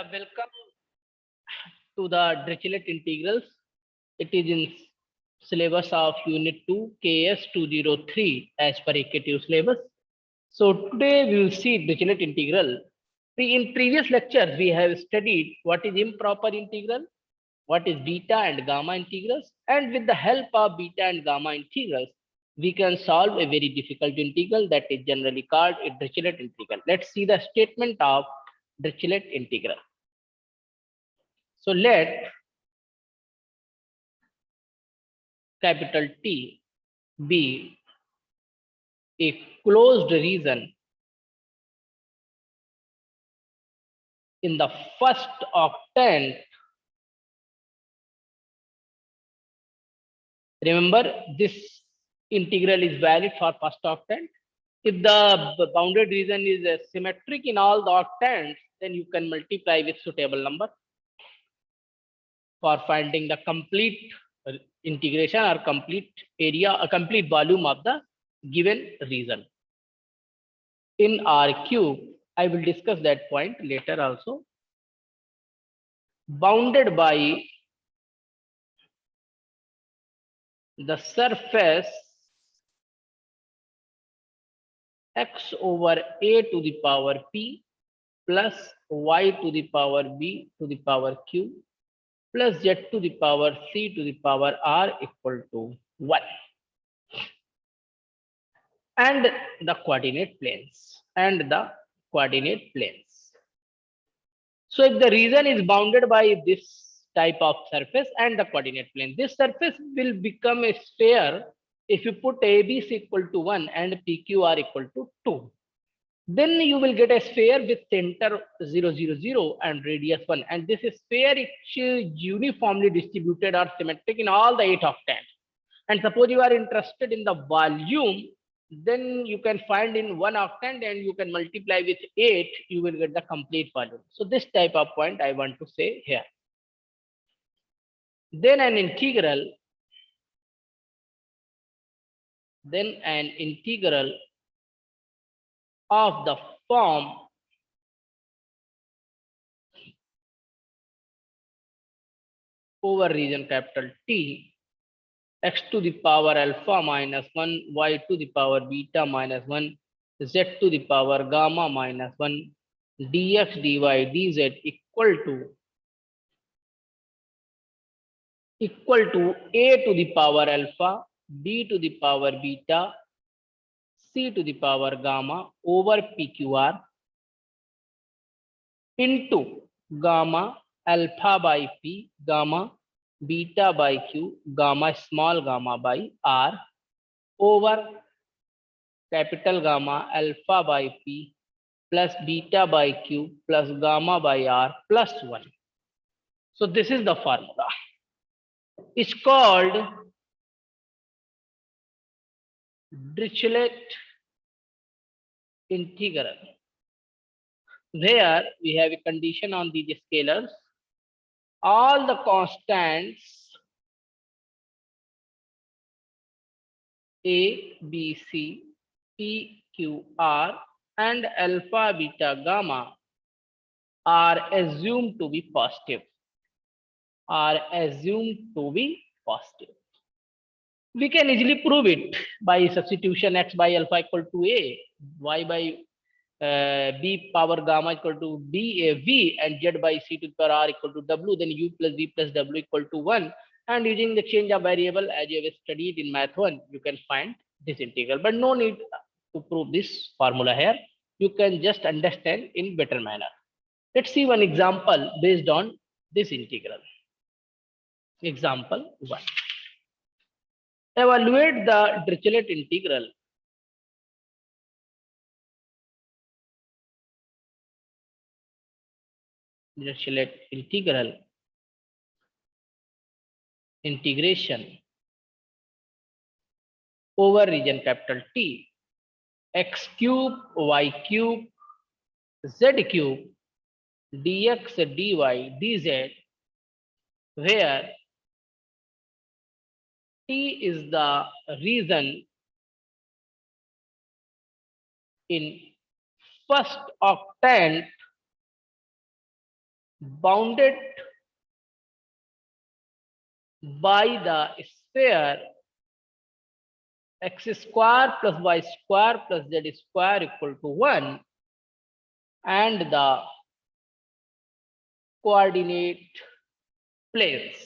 Welcome to the Dirichlet integrals. It is in syllabus of Unit 2 KS 203 as per AKTU syllabus. So today we will see Dirichlet integral. In previous lectures we have studied what is improper integral, what is beta and gamma integrals, and with the help of beta and gamma integrals we can solve a very difficult integral that is generally called a Dirichlet integral. Let's see the statement of Dirichlet integral. So let capital T be a closed region in the first octant. Remember, this integral is valid for first octant. If the bounded region is symmetric in all the octants, then you can multiply with suitable number for finding the complete integration or complete area, a complete volume of the given region. In R cube, I will discuss that point later also. Bounded by the surface x over a to the power p plus y to the power b to the power q plus z to the power c to the power r equal to 1. And the coordinate planes. So if the region is bounded by this type of surface and the coordinate plane, this surface will become a sphere if you put ABC equal to 1 and PQR equal to 2. Then you will get a sphere with center 0, 0, 0 and radius 1. And this sphere is uniformly distributed or symmetric in all the 8 octants. And suppose you are interested in the volume, then you can find in 1 octant and you can multiply with 8, you will get the complete volume. So this type of point I want to say here. Then an integral of the form over region capital T, x to the power alpha minus 1, y to the power beta minus 1, z to the power gamma minus 1, dx dy dz equal to a to the power alpha, b to the power beta, c to the power gamma over pqr into gamma alpha by p, gamma beta by q, gamma small gamma by r over capital gamma alpha by p plus beta by q plus gamma by r plus 1. So this is the formula. It's called Dirichlet integral, where we have a condition on these scalars. All the constants A, B, C, P, Q, R and alpha, beta, gamma are assumed to be positive. We can easily prove it by substitution x by alpha equal to A, y by b power gamma equal to v and z by c to the power r equal to w, then u plus v plus w equal to 1. And using the change of variable as you have studied in math 1, you can find this integral. But no need to prove this formula here. You can just understand in better manner. Let's see one example based on this integral. Example 1. Evaluate the Dirichlet integral integration over region capital T, x cube, y cube, z cube, dx, dy, dz, where T is the region in first octant bounded by the sphere x square plus y square plus z square equal to 1 and the coordinate planes.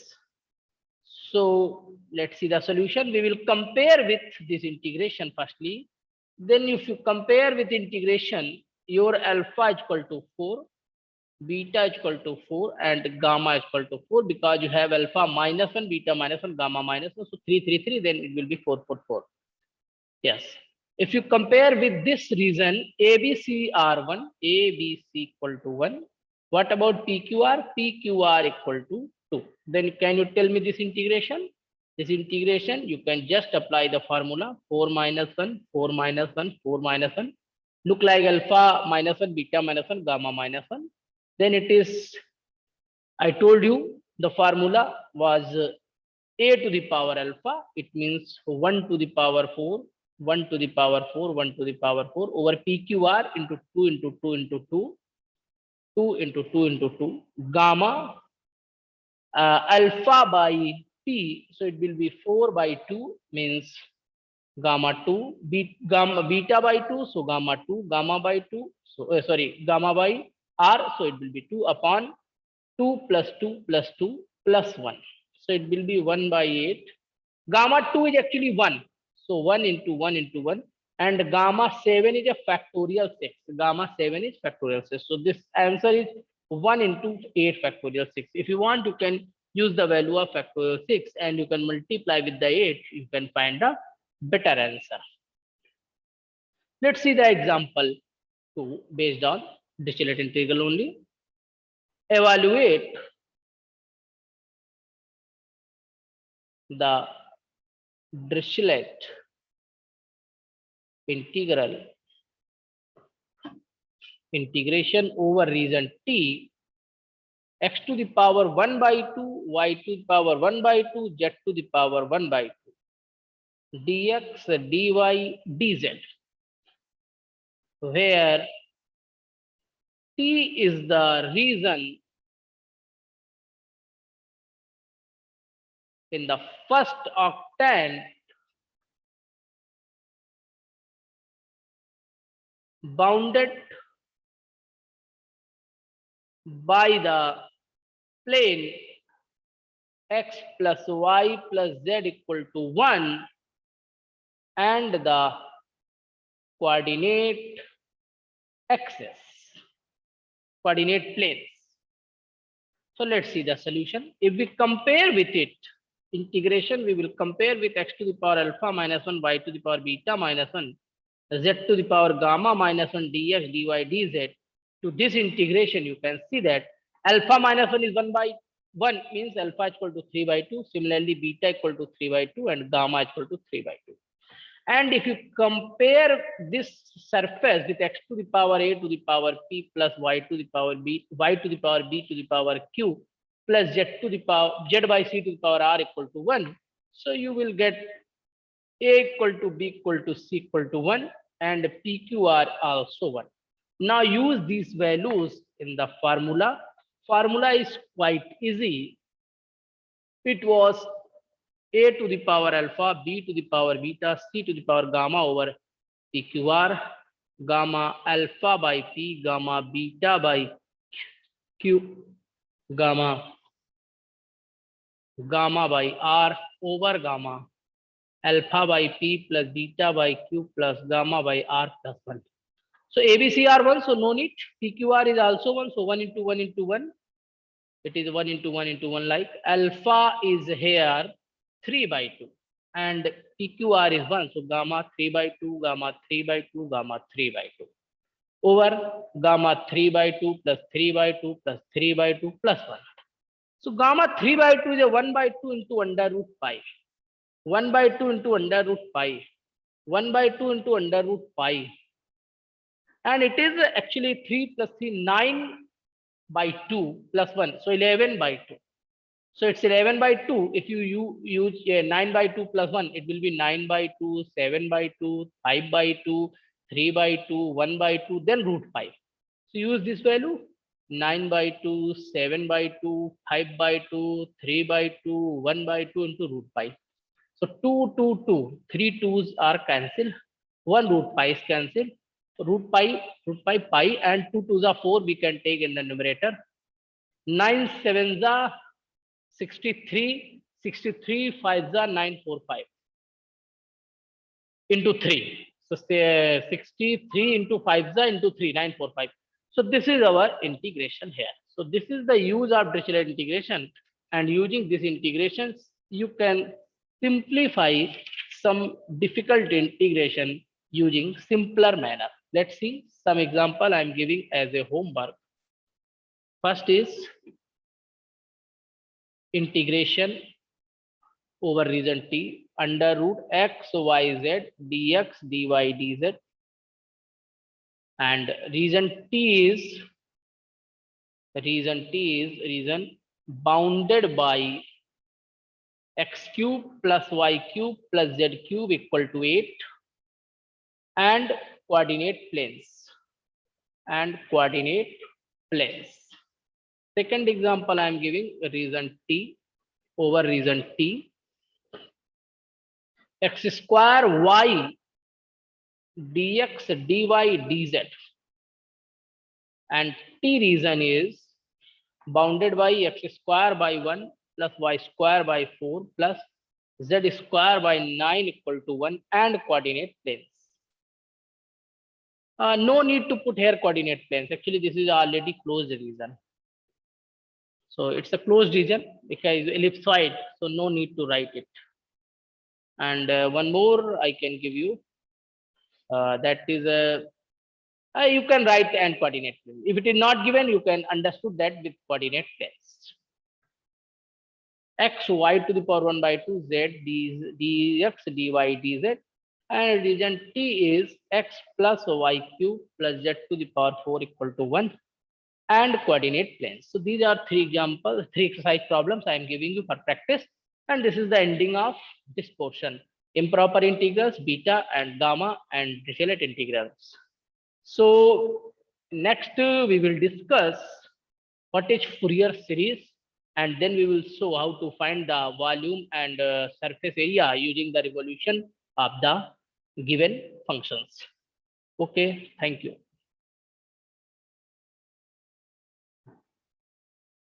So let's see the solution. We will compare with this integration firstly. Then if you compare with integration, your alpha is equal to 4, beta is equal to 4 and gamma is equal to 4 because you have alpha minus 1, beta minus 1, gamma minus 1. So 3, 3, 3, then it will be 4, 4, 4. Yes. If you compare with this region, ABC R1, ABC equal to 1. What about PQR? PQR equal to 2. Then can you tell me this integration? This integration, you can just apply the formula 4 minus 1, 4 minus 1, 4 minus 1. Look like alpha minus 1, beta minus 1, gamma minus 1. Then it is, I told you the formula was a to the power alpha. It means 1 to the power 4, 1 to the power 4, 1 to the power 4 over PQR into 2 into 2 into 2, 2 into 2 into 2, gamma alpha by P. So it will be 4 by 2 means gamma 2, gamma beta by 2, so gamma 2, gamma by 2, so gamma by R, so it will be 2 upon 2 plus 2 plus 2 plus 1. So it will be 1 by 8. Gamma 2 is actually 1. So 1 into 1 into 1. And gamma 7 is a factorial 6. Gamma 7 is factorial 6. So this answer is 1 into 8 factorial 6. If you want, you can use the value of factorial 6 and you can multiply with the 8. You can find a better answer. Let's see the example 2 based on Dirichlet integral only. Evaluate the Dirichlet integration over region T, x to the power 1 by 2, y to the power 1 by 2, z to the power 1 by 2, dx, dy, dz, where T is the region in the first octant bounded by the plane x plus y plus z equal to 1 and the coordinate axis, coordinate planes. So let's see the solution. If we compare with it, integration, we will compare with x to the power alpha minus 1, y to the power beta minus 1, z to the power gamma minus 1, dx, dy, dz. To this integration, you can see that alpha minus 1 is 1 by 1 means alpha is equal to 3 by 2. Similarly, beta equal to 3 by 2 and gamma is equal to 3 by 2. And if you compare this surface with x to the power a to the power p plus y to the power b, y to the power b to the power q plus z to the power z by c to the power r equal to 1. So you will get a equal to b equal to c equal to 1 and pqr also 1. Now use these values in the formula. Formula is quite easy. It was a to the power alpha, b to the power beta, c to the power gamma over pqr, gamma alpha by p, gamma beta by q, gamma by r over gamma alpha by p plus beta by q plus gamma by r plus 1. So ABC are 1, so no need. PQR is also 1, so 1 into 1 into 1. It is 1 into 1 into 1 like. Alpha is here 3 by 2 and PQR is 1. So gamma 3 by 2, gamma 3 by 2, gamma 3 by 2 over gamma 3 by 2 plus 3 by 2 plus 3 by 2 plus 1. So gamma 3 by 2 is a 1 by 2 into under root pi. 1 by 2 into under root pi. 1 by 2 into under root pi. And it is actually 3 plus 3, 9 by 2 plus 1. So 11 by 2. So it's 11 by 2. If you use 9 by 2 plus 1, it will be 9 by 2, 7 by 2, 5 by 2, 3 by 2, 1 by 2, then root 5. So use this value. 9 by 2, 7 by 2, 5 by 2, 3 by 2, 1 by 2 into root pi. So 2, 2, 2, 3 2's are cancelled, 1 root pi is cancelled, root pi pi, and 2 2's are 4 we can take in the numerator. 9 7's are 63, 63 5's are 945 into 3. So 63 into 5's are into 3, 945. So this is our integration here. So this is the use of Dirichlet integration, and using this integrations you can simplify some difficult integration using simpler manner. Let's see some example I am giving as a homework. First is integration over region T under root x y z dx dy dz, and region T is region bounded by x cube plus y cube plus z cube equal to 8 and coordinate planes Second example I am giving region T over region T, x square y dx dy dz, and T region is bounded by x square by 1 plus y square by 4 plus z square by 9 equal to 1 and coordinate planes. No need to put here coordinate planes. Actually, this is already closed region. So it's a closed region because ellipsoid, so no need to write it. And one more I can give you, that is you can write and coordinate plane. If it is not given, you can understood that with coordinate planes. X y to the power 1 by 2 z dx dy dz, and region T is x plus y cube plus z to the power 4 equal to 1 and coordinate planes. So these are three examples, three exercise problems I am giving you for practice, and this is the ending of this portion. Improper integrals, beta and gamma, and Dirichlet integrals. So next we will discuss what is Fourier series, and then we will show how to find the volume and surface area using the revolution of the given functions. Okay, thank you.